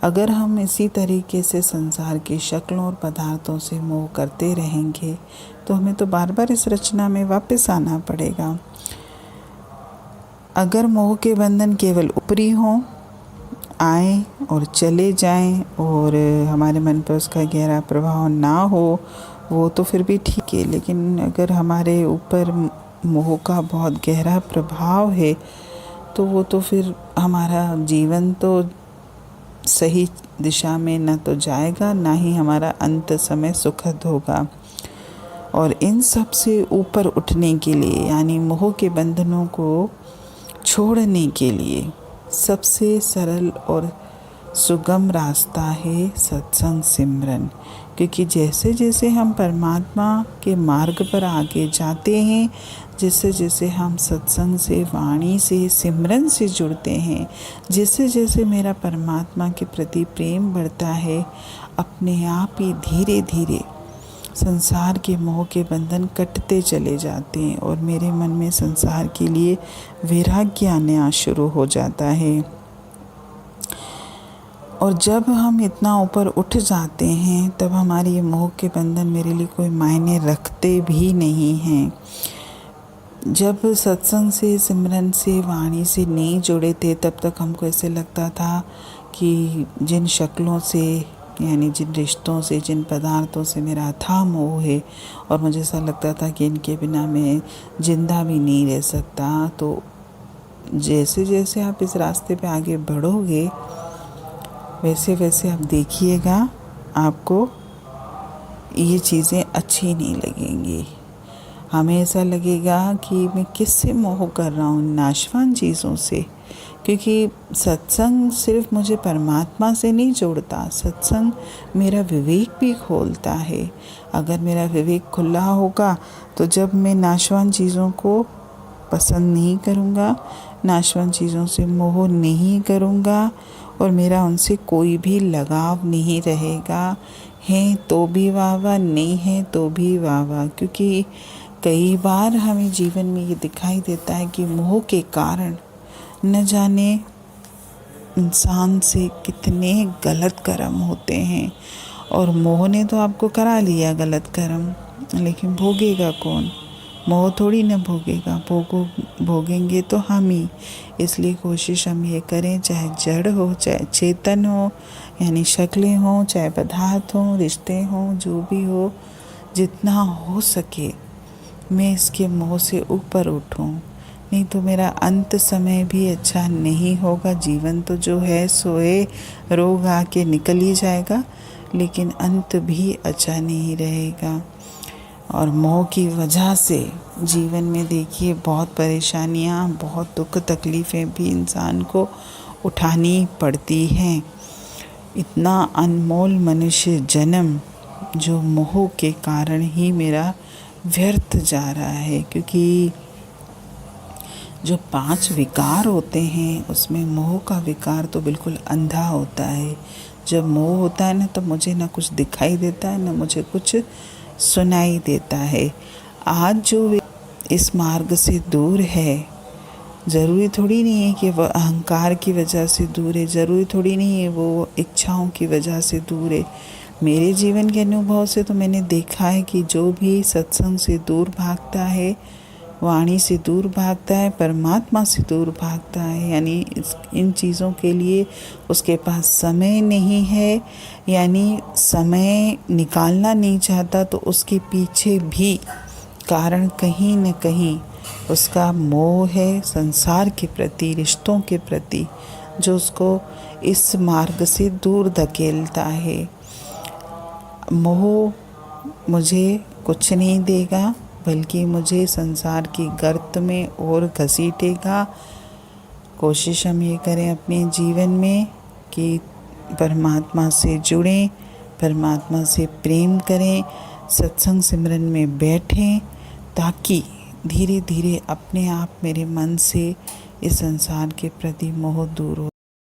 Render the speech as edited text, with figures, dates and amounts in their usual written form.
अगर हम इसी तरीके से संसार की शक्लों और पदार्थों से मोह करते रहेंगे तो हमें तो बार बार इस रचना में वापस आना पड़ेगा। अगर मोह के बंधन केवल ऊपरी हों, आए और चले जाएं और हमारे मन पर उसका गहरा प्रभाव ना हो, वो तो फिर भी ठीक है। लेकिन अगर हमारे ऊपर मोह का बहुत गहरा प्रभाव है तो वो तो फिर हमारा जीवन तो सही दिशा में ना तो जाएगा, ना ही हमारा अंत समय सुखद होगा। और इन सब से ऊपर उठने के लिए, यानी मोह के बंधनों को छोड़ने के लिए सबसे सरल और सुगम रास्ता है सत्संग सिमरन। क्योंकि जैसे जैसे हम परमात्मा के मार्ग पर आगे जाते हैं, जैसे जैसे हम सत्संग से, वाणी से, सिमरन से जुड़ते हैं, जैसे जैसे मेरा परमात्मा के प्रति प्रेम बढ़ता है, अपने आप ही धीरे धीरे संसार के मोह के बंधन कटते चले जाते हैं और मेरे मन में संसार के लिए वैराग्य आना शुरू हो जाता है। और जब हम इतना ऊपर उठ जाते हैं तब हमारे ये मोह के बंधन मेरे लिए कोई मायने रखते भी नहीं हैं। जब सत्संग से, सिमरन से, वाणी से नहीं जुड़े थे तब तक हमको ऐसे लगता था कि जिन शक्लों से, यानी जिन रिश्तों से, जिन पदार्थों से मेरा अथाह मोह है और मुझे ऐसा लगता था कि इनके बिना मैं जिंदा भी नहीं रह सकता। तो जैसे जैसे आप इस रास्ते पे आगे बढ़ोगे वैसे वैसे आप देखिएगा आपको ये चीज़ें अच्छी नहीं लगेंगी। हमें ऐसा लगेगा कि मैं किससे मोह कर रहा हूँ, नाशवान चीज़ों से। क्योंकि सत्संग सिर्फ मुझे परमात्मा से नहीं जोड़ता, सत्संग मेरा विवेक भी खोलता है। अगर मेरा विवेक खुला होगा तो जब मैं नाशवान चीज़ों को पसंद नहीं करूँगा, नाशवान चीज़ों से मोह नहीं करूँगा और मेरा उनसे कोई भी लगाव नहीं रहेगा। हैं तो भी वाह वाह, नहीं है तो भी वाह वाह। क्योंकि कई बार हमें जीवन में ये दिखाई देता है कि मोह के कारण न जाने इंसान से कितने गलत कर्म होते हैं। और मोह ने तो आपको करा लिया गलत कर्म, लेकिन भोगेगा कौन? मोह थोड़ी न भोगेगा, भोगेंगे तो हम ही। इसलिए कोशिश हम ये करें, चाहे जड़ हो चाहे चेतन हो, यानी शक्लें हों चाहे पदार्थ हों, रिश्ते हों, जो भी हो, जितना हो सके मैं इसके मोह से ऊपर उठूं। नहीं तो मेरा अंत समय भी अच्छा नहीं होगा। जीवन तो जो है सोए, रोग आके निकल ही जाएगा, लेकिन अंत भी अच्छा नहीं रहेगा। और मोह की वजह से जीवन में देखिए बहुत परेशानियां, बहुत दुख तकलीफ़ें भी इंसान को उठानी पड़ती हैं। इतना अनमोल मनुष्य जन्म जो मोह के कारण ही मेरा व्यर्थ जा रहा है। क्योंकि जो 5 विकार होते हैं उसमें मोह का विकार तो बिल्कुल अंधा होता है। जब मोह होता है ना तो मुझे ना कुछ दिखाई देता है, ना मुझे कुछ सुनाई देता है। आज जो इस मार्ग से दूर है, ज़रूरी थोड़ी नहीं है कि वह अहंकार की वजह से दूर है, ज़रूरी थोड़ी नहीं है वो इच्छाओं की वजह से दूर है। मेरे जीवन के अनुभव से तो मैंने देखा है कि जो भी सत्संग से दूर भागता है, वाणी से दूर भागता है, परमात्मा से दूर भागता है, यानी इन चीज़ों के लिए उसके पास समय नहीं है, यानी समय निकालना नहीं चाहता, तो उसके पीछे भी कारण कहीं न कहीं उसका मोह है संसार के प्रति, रिश्तों के प्रति, जो उसको इस मार्ग से दूर धकेलता है। मोह मुझे कुछ नहीं देगा, बल्कि मुझे संसार की गर्त में और घसीटेगा। कोशिश हम ये करें अपने जीवन में कि परमात्मा से जुड़ें, परमात्मा से प्रेम करें, सत्संग सिमरन में बैठें, ताकि धीरे धीरे अपने आप मेरे मन से इस संसार के प्रति मोह दूर हो।